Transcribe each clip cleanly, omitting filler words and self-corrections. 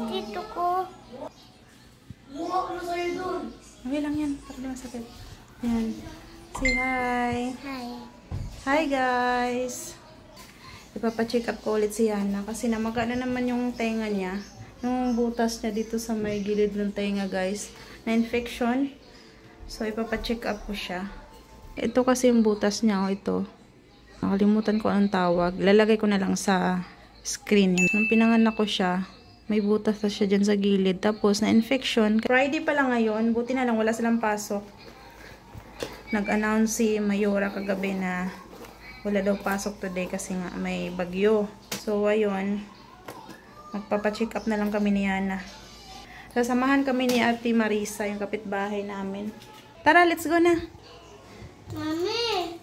dito ko. Okay lang yan. Para di masakit. Yan. Say hi. Hi. Hi guys. Ipapacheck up ko ulit si Yana. Kasi namaga na naman yung tenga niya. Yung butas niya dito sa may gilid ng tenga guys. Na infection. So ipapacheck up ko siya. Ito kasi yung butas niya. O ito. Nakalimutan ko anong tawag. Lalagay ko na lang sa screen. Nung pinanganak ko siya, may butas na siya dyan sa gilid. Tapos, na-infection. Friday pa lang ngayon. Buti na lang, wala silang pasok. Nag-announce si Mayora kagabi na wala daw pasok today kasi nga may bagyo. So, ayun. Magpapacheck up na lang kami ni Yana. Sasamahan kami ni Ate Marisa, yung kapitbahay namin. Tara, let's go na. Mami,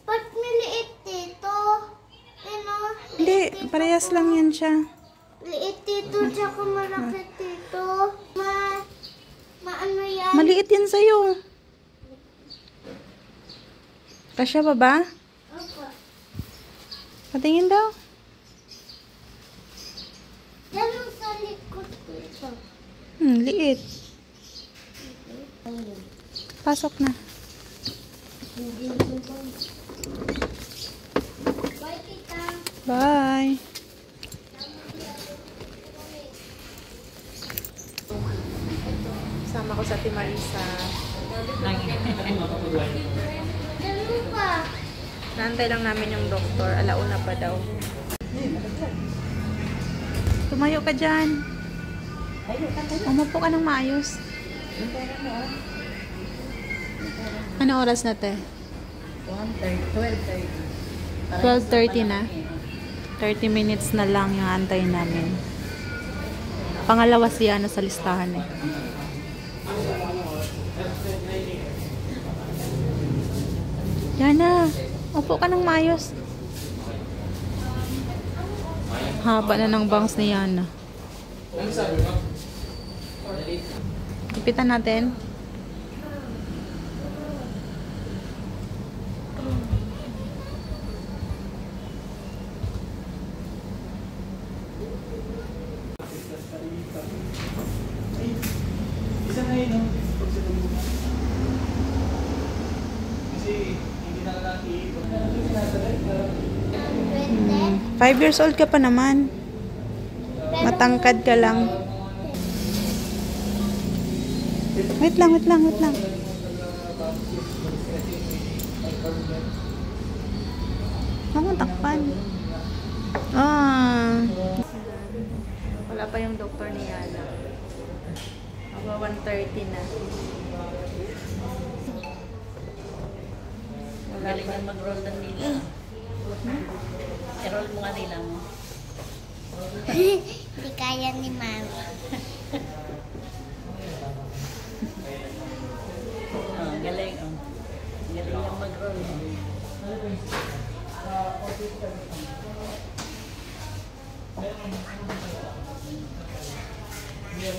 ba't miliit dito? Hindi, parehas lang yan siya. Liit dito, tsaka malaki dito. Maano yan? Maliit yan sa'yo. Kasya ba ba? Opo. Patingin daw. Yan ang sa likod dito. Liit. Pasok na. Bye, tita. Bye. Sama ko sa Ate Marisa. Dalo pa. Naantay lang namin yung doktor. Alauna pa daw. Tumayo ka dyan. Umupo ka ng maayos. Ano oras na te? 12:30 na. 30 minutes na lang yung antay namin. Pangalawa siya sa listahan eh. Yana, upo ka ng maayos. Haba na ng bangs ni Yana. Ipitan natin. Isa na yun, no? Kasi hindi na natin 5 years old ka pa naman. Matangkad ka lang. Wait lang. Huwag mong takpan. Wala pa yung doktor ni Yana. Magwa 1:30 na. Wala Galing pa. na mag-roll ng nila. I-roll mo nga nila mo. Hindi kaya ni Mama. Galing. Galing na mag-roll.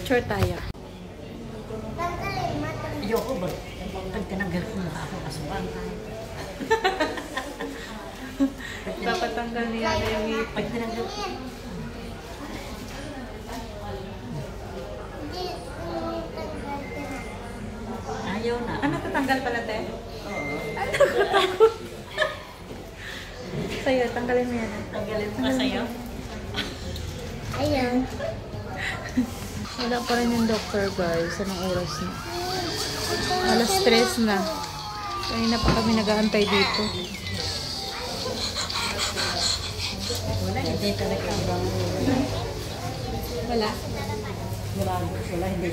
Sure tayo. Tanggalin mo. Ayoko ba? Pag tinanggal ko na ako kasukan. Dapat tanggal ni Yana yung ngipin. Pag tinanggal ko. Hindi, tanggal ka na. Ayaw na. Ano tatanggal pala, te? Oo. Ay, nakatakot. Sa'yo, tanggalin mo yan. Tanggalin mo ka sa'yo. Ayan. Wala pa rin yung doctor, guys. Anong oras na? Alas 3 na. Kanina pa kami nag-aantay dito. Wala, hindi talaga. Wala? Wala, hindi.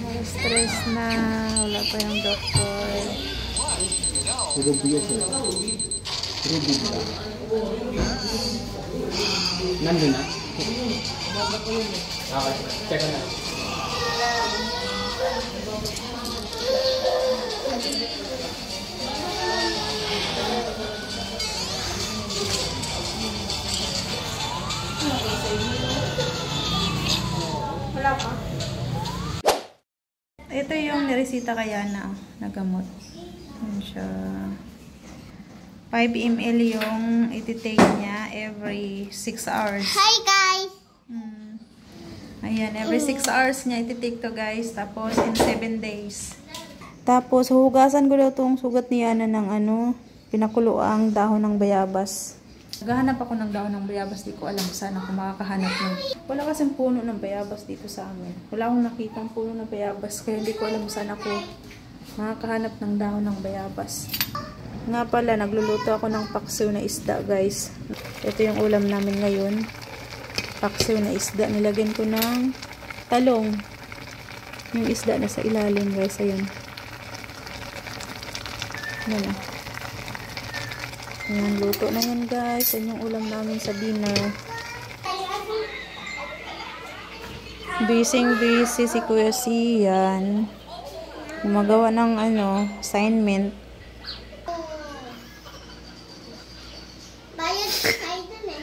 Alas 3 na. Wala pa yung doctor. Nandun na? Okay, check na. Wala pa. Ito yung niresita kay Yana na gamot. Ayan siya. 5 ml yung iti-take niya every 6 hours. Hi guys! Ayan, every 6 hours niya iti-take to guys. Tapos in 7 days. Tapos huhugasan ko daw tong sugat ni Yana ng pinakulo ang dahon ng bayabas. Naghahanap ako ng dahon ng bayabas. Di ko alam saan ako makakahanap ng. Wala kasing puno ng bayabas dito sa amin. Wala akong nakitang puno ng bayabas. Kaya hindi ko alam saan ako makakahanap ng dahon ng bayabas. Nga pala, nagluluto ako ng paksiw na isda guys. Ito yung ulam namin ngayon. Paksiw na isda. Nilagyan ko ng talong. Yung isda na sa ilalim guys. Ayun. Ayan. Ayan, luto na yan guys. Yan yung ulam namin sa dinner. Busy si Kuya Sian. Gumagawa ng assignment. Bayad sa kayo eh.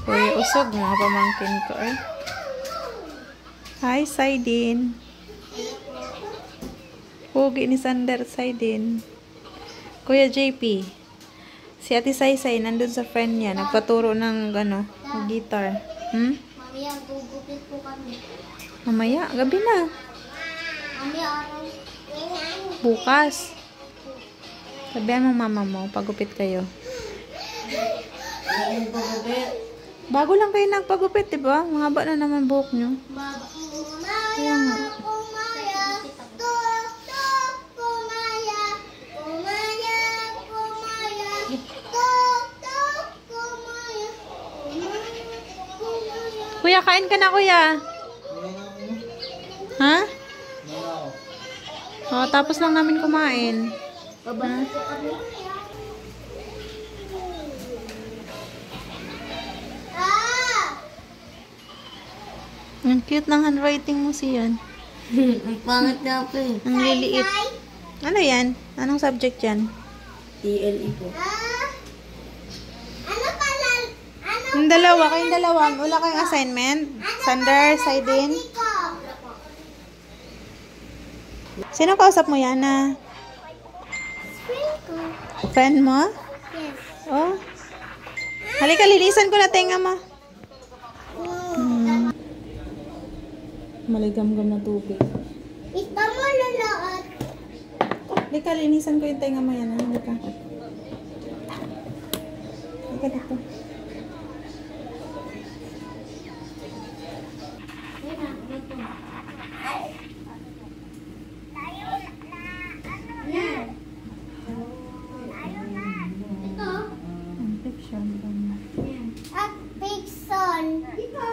Kuya usog na pamangkin ko eh. Hi Saidin. Pugi ni Sander Saidin. Kuya JP. Si Ate Saysay nandun sa friend niya. Nagpaturo ng guitar. Mamaya, gugupit po kami. Mamaya, gabi na. Mamaya araw. Bukas. Sabihan mo mama mo, pagupit kayo. Bago lang kayo nagpagupit, diba? Mahaba na naman buhok nyo. Kaya nga. Kuya, kain ka na kuya. Ha? Oh, tapos lang namin kumain. Ang cute ng handwriting mo siyan. Ang pangit na ako eh. Ang liliit. Ano yan? Anong subject yan? TLE po. Ano pala? Yung dalawa, kayong dalawa. Wala kayong assignment? Sander, Saidin. Sino kausap mo yan na? Friend mo? Yes. Oh. Halika, lilisan ko na tenga mo. Maligam-gam na tubig. Ito mo lalaot. Halika, linisan ko yung tenga mo yan. Halika. Halika dito. Ito. Infection. At Pixon. Ito.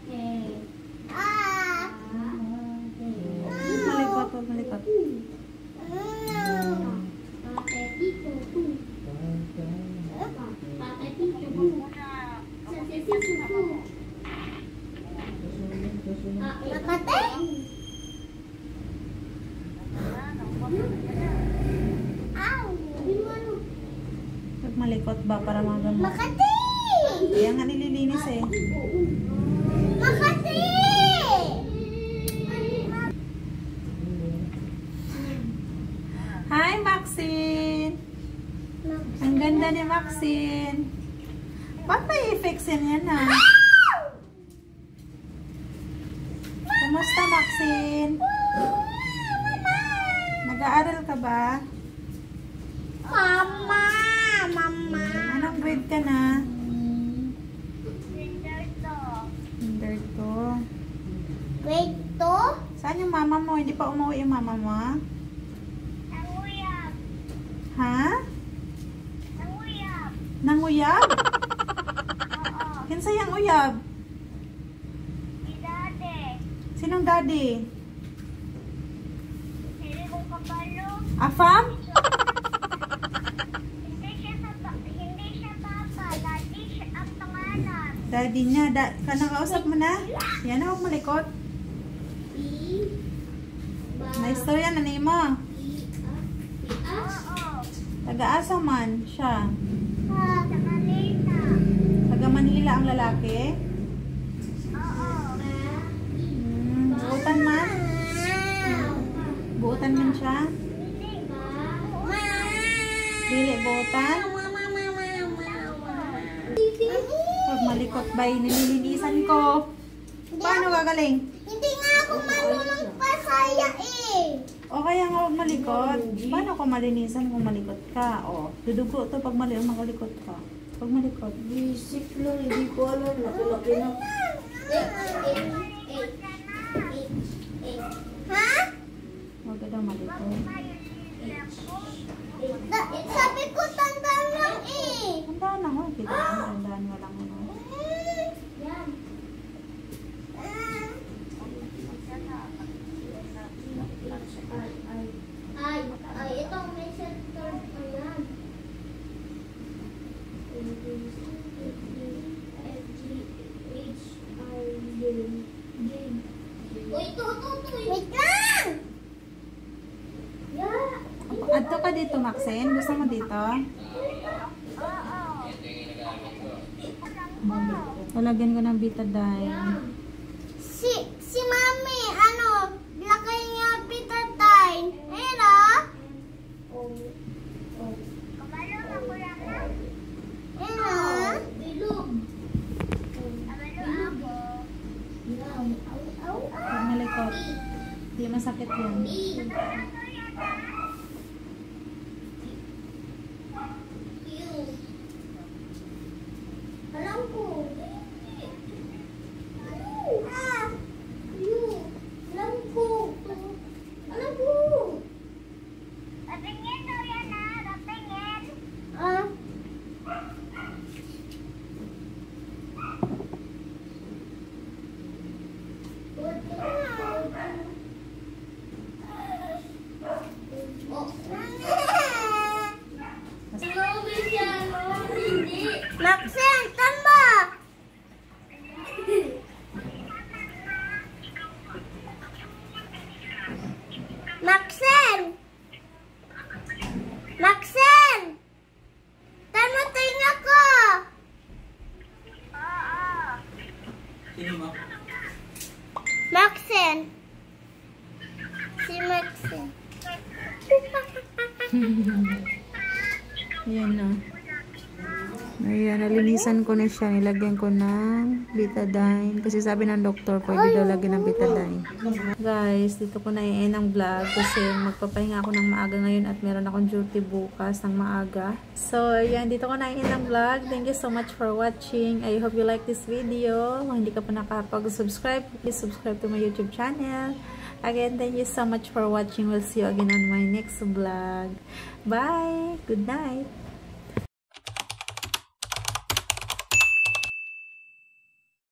Okay. Malikot, huwag malikot. Makate? Huwag malikot ba para magamot? Makate! Kaya nga nililinis eh. Makate! Hi, Maxine! Ang ganda ni Maxine. Ba't may i-fixin yan ah? Kumusta, Maxine? Nag-aaral ka ba? Mama! Mama! Anong grade ka na? Under 2. Grade 2? Saan yung mama mo? Hindi pa umuwi yung mama mo? Nanguyab. Ha? Nanguyab. Nanguyab? Oo. Kinsa yung uyab? Si Dade. Sinong daddy? Hindi kong kabalo. Afam? Hindi siya papa. Dadi siya ang pangalan. Daddy niya. Kanakausap mo na? Yan na, huwag malikot. Na-istorya na ni mo. Oo. Taga-asa man siya. Sa Manila. Taga Manila ang lalaki. Oo. Buutan man? Buutan man siya? Dili buutan? Pag malikot ba, nililinisan ko. Paano gagaling? Hindi nga ako marunong pasaya eh. O kaya nga huwag malikot. Paano ko malinisan kung malikot ka? O, dudugo to pag makalikot ka. Pag malikot. Basic lang, hindi ko alam. Laki-laki na. Ha? Huwag ka daw malikot. Sabi ko tandaan lang eh. Tandaan na ho. Tandaan mo lang. Ay, ito may center pa yan. Wait lang! Yeah. Adto ka dito, Maxine. Gusto mo dito? Lalagyan ko ng betadine. Si Mami, laki niya betadine. Ayun ah. Ayun ah. Pag malikot. Di masakit yan. Alam ko. Alam ko. Patingin daw yan ah. Patingin. Ah. Maxine, tamba! Maxine! Maxine! Tama tingin ako! Sino mo? Maxine! Si Maxine. Ayan na. Ayan, nalinisan ko na siya. Nilagyan ko ng betadine. Kasi sabi ng doktor, pwede daw lagyan ng betadine. Guys, dito ko na i-end ang vlog. Kasi magpapahinga ako ng maaga ngayon at meron akong duty bukas ng maaga. So, ayan, dito ko na i-end ang vlog. Thank you so much for watching. I hope you like this video. Kung hindi ka pa nakapag-subscribe, please subscribe to my YouTube channel. Again, thank you so much for watching. We'll see you again on my next vlog. Bye! Good night!